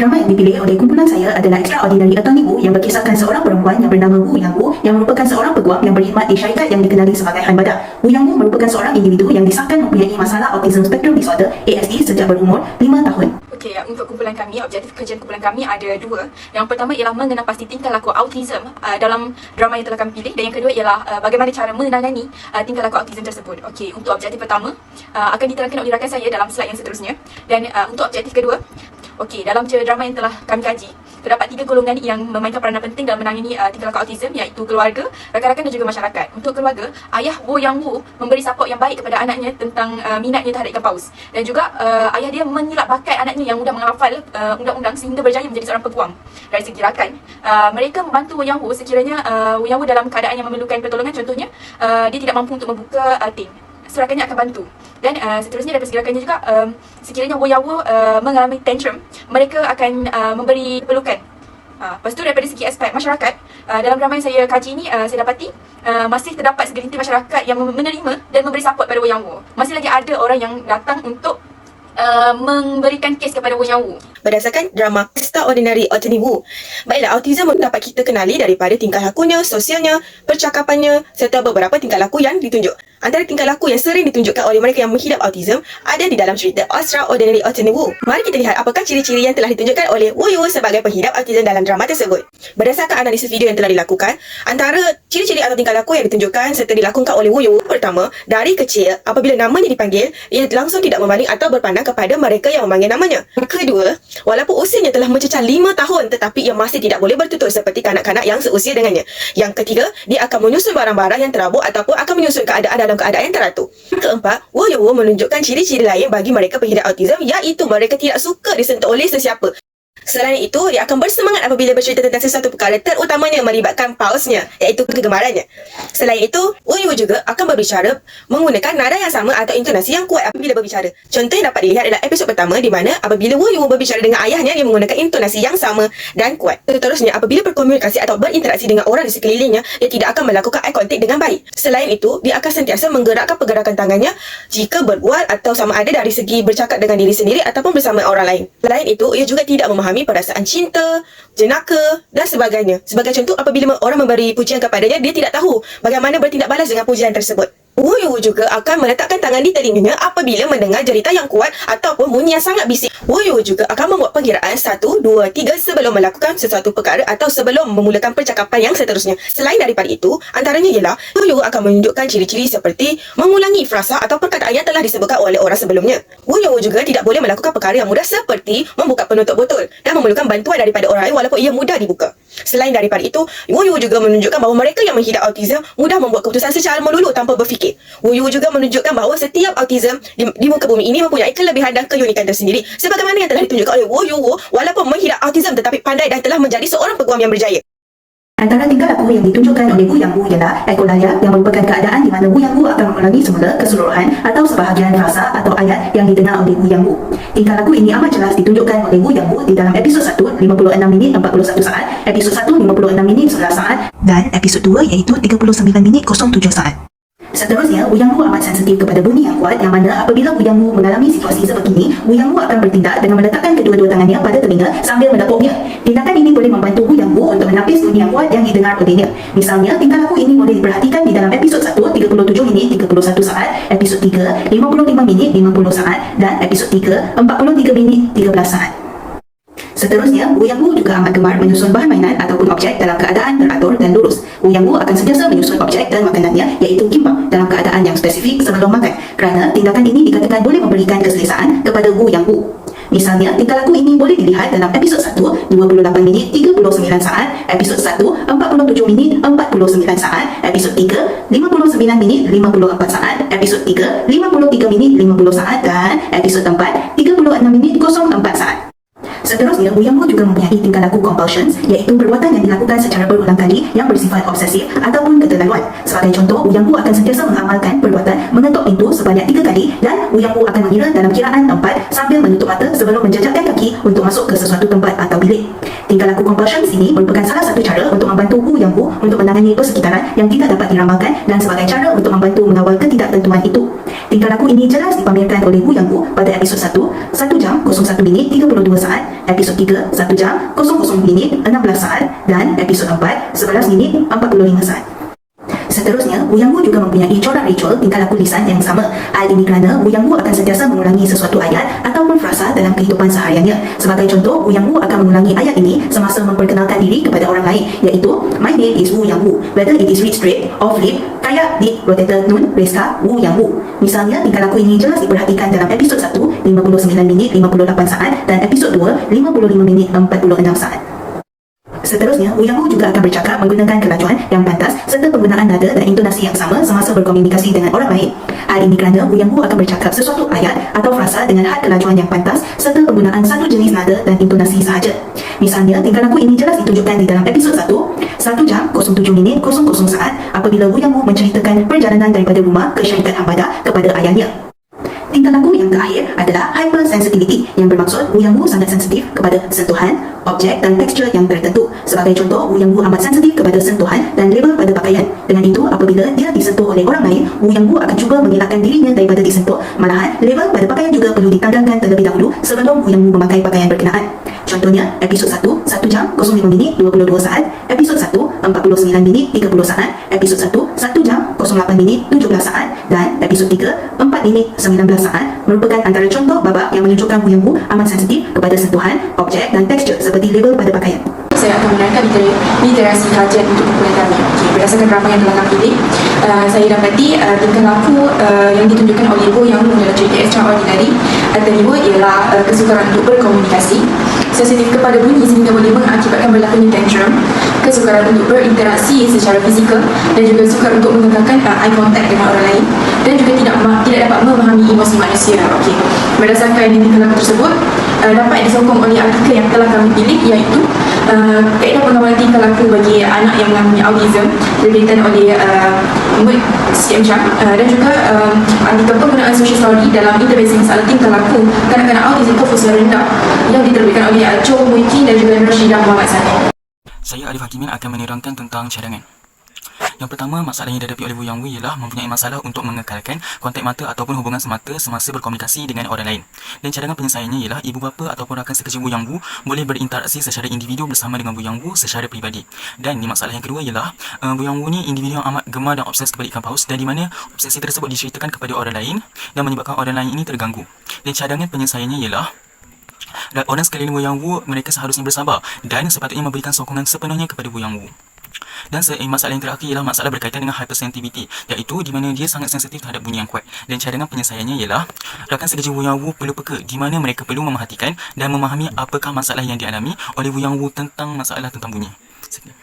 Drama yang dipilih oleh kumpulan saya adalah Extraordinary Attorney Woo yang berkisahkan seorang perempuan yang bernama Woo Yang Woo yang merupakan seorang peguam yang berkhidmat di syarikat yang dikenali sebagai Han Badak. Woo Yang Woo merupakan seorang individu yang disahkan mempunyai masalah Autism Spectrum Disorder (ASD) sejak berumur 5 tahun. Okey, untuk kumpulan kami, objektif kerjaan kumpulan kami ada dua. Yang pertama ialah mengenal pasti tingkah laku autism dalam drama yang telah kami pilih, dan yang kedua ialah bagaimana cara menangani tingkah laku autism tersebut. Okey, untuk objektif pertama akan diterangkan oleh rakan saya dalam slide yang seterusnya, dan untuk objektif kedua, okey, dalam drama yang telah kami kaji, terdapat 3 golongan yang memainkan peranan penting dalam menangani tingkah laku autism, iaitu keluarga, rakan-rakan dan juga masyarakat. Untuk keluarga, ayah Woo Yang Woo memberi support yang baik kepada anaknya tentang minatnya terhadap ikan paus, dan juga ayah dia menyilap bakat anaknya yang mudah menghafal undang-undang sehingga berjaya menjadi seorang peguam. Dari segi rakan, mereka membantu Woo Yang Woo sekiranya Woo Yang Woo dalam keadaan yang memerlukan pertolongan. Contohnya, dia tidak mampu untuk membuka tin, rakannya akan bantu. Dan seterusnya dari segi rakannya juga, sekiranya Woo Yang Woo mengalami tantrum, mereka akan memberi pelukan. Lepas tu daripada segi aspek masyarakat, dalam drama yang saya kaji ini, saya dapati masih terdapat segelintir masyarakat yang menerima dan memberi support pada Woo Yang Woo. Masih lagi ada orang yang datang untuk memberikan kes kepada Woo Yang Woo. Berdasarkan drama Extraordinary Attorney Woo, baiklah, autism dapat kita kenali daripada tingkah lakunya, sosialnya, percakapannya serta beberapa tingkah laku yang ditunjuk. Antara tingkah laku yang sering ditunjukkan oleh mereka yang menghidap autism ada di dalam cerita Extraordinary Attorney Woo. Mari kita lihat apakah ciri-ciri yang telah ditunjukkan oleh Woo Yoo sebagai penghidap autism dalam drama tersebut. Berdasarkan analisis video yang telah dilakukan, antara ciri-ciri atau tingkah laku yang ditunjukkan serta dilakukan oleh Woo Yoo, pertama, dari kecil apabila namanya dipanggil, ia langsung tidak membaling atau berpandang kepada mereka yang memanggil namanya. Kedua, walaupun usianya telah mencecah 5 tahun tetapi ia masih tidak boleh bertutur seperti kanak-kanak yang seusia dengannya. Yang ketiga, dia akan menyusun barang-barang yang terabuk ataupun akan menyusun keadaan dalam keadaan yang teratur. Keempat, Woo Yoo menunjukkan ciri-ciri lain bagi mereka penghidap autism, iaitu mereka tidak suka disentuh oleh sesiapa. Selain itu, dia akan bersemangat apabila bercerita tentang sesuatu perkara, terutamanya melibatkan pausnya, iaitu kegemarannya. Selain itu, Woo Yoo juga akan berbicara menggunakan nada yang sama atau intonasi yang kuat apabila berbicara. Contoh yang dapat dilihat adalah episod pertama di mana apabila Woo Yoo berbicara dengan ayahnya, dia menggunakan intonasi yang sama dan kuat. Seterusnya, apabila berkomunikasi atau berinteraksi dengan orang di sekelilingnya, dia tidak akan melakukan eye contact dengan baik. Selain itu, dia akan sentiasa menggerakkan pergerakan tangannya jika berbual atau sama ada dari segi bercakap dengan diri sendiri ataupun bersama orang lain. Selain itu, ia juga tidak memahami perasaan cinta, jenaka dan sebagainya. Sebagai contoh, apabila orang memberi pujian kepadanya, dia tidak tahu bagaimana bertindak balas dengan pujian tersebut. Woo Yoo juga akan meletakkan tangan di telinganya apabila mendengar cerita yang kuat ataupun bunyi yang sangat bising. Woo Yoo juga akan membuat pengiraan 1, 2, 3 sebelum melakukan sesuatu perkara atau sebelum memulakan percakapan yang seterusnya. Selain daripada itu, antaranya ialah Woo Yoo akan menunjukkan ciri-ciri seperti mengulangi frasa atau perkataan yang telah disebutkan oleh orang sebelumnya. Woo Yoo juga tidak boleh melakukan perkara yang mudah seperti membuka penutup botol dan memerlukan bantuan daripada orang lain walaupun ia mudah dibuka. Selain daripada itu, Woo Yoo juga menunjukkan bahawa mereka yang menghidap autism mudah membuat keputusan secara melulu tanpa berfikir. Woo Yoo juga menunjukkan bahawa setiap autism di muka bumi ini mempunyai kelebihan dan keunikan tersendiri. Sebagaimana yang telah ditunjukkan oleh Woo Yoo, walaupun menghidap autism tetapi pandai dan telah menjadi seorang peguam yang berjaya. Antara tingkah laku yang ditunjukkan oleh Woo Yang Woo ialah ekolalia, yang merupakan keadaan di mana Woo Yang Woo akan mengulangi semula keseluruhan atau sebahagian frasa atau ayat yang didengar oleh Woo Yang Woo. Tingkah laku ini amat jelas ditunjukkan oleh Woo Yang Woo di dalam episod 1, 56 minit 41 saat, episod 1, 56 minit 11 saat, dan episod 2 iaitu 39 minit 07 saat. Seterusnya, Woo Yang Woo amat sensitif kepada bunyi yang kuat, yang mana apabila Woo Yang Woo mengalami situasi sebegini, Woo Yang Woo akan bertindak dengan meletakkan kedua-dua tangannya pada telinga sambil menepuknya. Tindakan ini boleh membantu Woo Yang Woo untuk menapis bunyi yang kuat yang didengar olehnya. Misalnya, tingkah laku ini boleh diperhatikan di dalam episod 1, 37 minit 31 saat, episod 3, 55 minit 50 saat, dan episod 3, 43 minit 13 saat. Seterusnya, Woo Yang Woo juga amat gemar menyusun bahan mainan ataupun objek dalam keadaan teratur dan lurus. Woo Yang Woo akan sentiasa menyusun objek dan makanannya, iaitu gimbap, dalam keadaan yang spesifik sebelum makan, kerana tindakan ini dikatakan boleh memberikan keselesaan kepada Woo Yang Woo. Misalnya, tingkah laku ini boleh dilihat dalam episod 1, 28 minit 39 saat, episod 1, 47 minit 49 saat, episod 3, 59 minit 54 saat, episod 3, 53 minit 50 saat, dan episod 4, 36 minit 04 saat. Seterusnya, Woo Yang Woo juga mempunyai tingkah laku compulsions, iaitu perbuatan yang dilakukan secara berulang kali yang bersifat obsesif ataupun keterlaluan. Sebagai contoh, Woo Yang Woo akan sentiasa mengamalkan perbuatan mengetuk pintu sebanyak 3 kali, dan Woo Yang Woo akan mengira dalam kiraan tempat sambil menutup mata sebelum menjejakkan kaki untuk masuk ke sesuatu tempat atau bilik. Tingkah laku compulsions ini merupakan salah satu cara untuk membantu Woo Yang Woo untuk menangani persekitaran yang tidak dapat diramalkan dan sebagai cara untuk membantu mengawal ketidaktentuan itu. Tingkah laku ini jelas dipamerkan oleh Wu Yang Wu pada episod 1, 1 jam 01 minit 32 saat, episod 3, 1 jam 00 minit 16 saat dan episod 4, 11 minit 45 saat. Seterusnya, Wu Yang Wu juga mempunyai corak ritual tingkah laku lisan yang sama. Hal ini kerana Wu Yang Wu akan sentiasa mengulangi sesuatu ayat ataupun frasa dalam kehidupan sehariannya. Sebagai contoh, Wu Yang Wu akan mengulangi ayat ini semasa memperkenalkan diri kepada orang lain, iaitu My name is Wu Yang Wu. Whether it is read straight or flip, kayak di rotator nun reska Wu Yang Wu. Misalnya, tingkah laku ini jelas diperhatikan dalam episod 1, 59 minit 58 saat dan episod 2, 55 minit 46 saat. Seterusnya, Wu Yang Wu juga akan bercakap menggunakan kelajuan yang pantas serta penggunaan nada dan intonasi yang sama semasa berkomunikasi dengan orang lain. Hal ini kerana Wu Yang Wu akan bercakap sesuatu ayat atau frasa dengan had kelajuan yang pantas serta penggunaan satu jenis nada dan intonasi sahaja. Misalnya, tingkah laku ini jelas ditunjukkan di dalam episod 1, 1 jam 07 minit 00 saat apabila Wu Yang Wu menceritakan perjalanan daripada rumah ke syarikat Hambadah kepada ayahnya. Tingkah laku yang terakhir adalah hypersensitivity, yang bermaksud Wu Yang Wu sangat sensitif kepada sentuhan, objek dan tekstur yang tertentu. Sebagai contoh, Wu Yang Wu amat sensitif kepada sentuhan dan label pada pakaian. Dengan itu, apabila dia disentuh oleh orang lain, Wu Yang Wu akan cuba mengelakkan dirinya daripada disentuh. Malahan, label pada pakaian juga perlu ditanggalkan terlebih dahulu sebelum Wu Yang Wu memakai pakaian berkenaan. Contohnya, episod 1, 1 jam 05 minit 22 saat, episod 1, 49 minit 30 saat, episod 1, 1 jam 08 minit 17 saat dan episod 3, 4 minit 19 saat merupakan antara contoh babak yang menunjukkan Wu Yang Wu amat sensitif kepada sentuhan, objek dan tekstur seperti label pada pakaian. Saya akan menerangkan literasi hajat untuk kumpulan kami. Okay, berdasarkan drama yang telah kami pilih, saya dapati tingkah laku yang ditunjukkan oleh Wu Yang Wu dalam cerita Extraordinary antara dua ialah kesukaran untuk berkomunikasi, sensitif kepada bunyi sehingga boleh mengakibatkan berlakunya tantrum, kesukaran untuk berinteraksi secara fizikal dan juga sukar untuk mengekalkan eye contact dengan orang lain dan juga tidak dapat memahami emosi manusia. Okey, berdasarkan tingkah laku tersebut dapat disokong oleh artikel yang telah kami pilih, iaitu kaedah pengawalan tingkah laku bagi anak yang mengalami autism diberikan oleh Mood CM Chang dan juga artikel penggunaan social story dalam intervensi masalah tingkah laku kanak-kanak autism kofusial rendah yang diterbitkan oleh Cho Mui Kin dan juga Rashidah Muhammad Sani. Saya Arif Hakimin akan menerangkan tentang cadangan. Yang pertama, masalah yang dihadapi oleh Wu Yang Wu ialah mempunyai masalah untuk mengekalkan kontak mata ataupun hubungan semata semasa berkomunikasi dengan orang lain. Dan cadangan penyelesaiannya ialah ibu bapa ataupun rakan sekerja Wu Yang Wu boleh berinteraksi secara individu bersama dengan Wu Yang Wu secara peribadi. Dan di masalah yang kedua ialah Wu Yang Wu ni individu yang amat gemar dan obses kepada ikan paus, dan di mana obsesi tersebut diceritakan kepada orang lain dan menyebabkan orang lain ini terganggu. Dan cadangan penyelesaiannya ialah orang sekeliling Wu Yang Wu mereka seharusnya bersabar dan sepatutnya memberikan sokongan sepenuhnya kepada Wu Yang Wu. Dan masalah yang terakhir ialah masalah berkaitan dengan hypersensitivity, iaitu di mana dia sangat sensitif terhadap bunyi yang kuat. Dan cadangan penyelesaiannya ialah rakan sekerja Wu Yang Wu perlu peka di mana mereka perlu memerhatikan dan memahami apakah masalah yang dialami oleh Wu Yang Wu tentang masalah tentang bunyi. Sekian.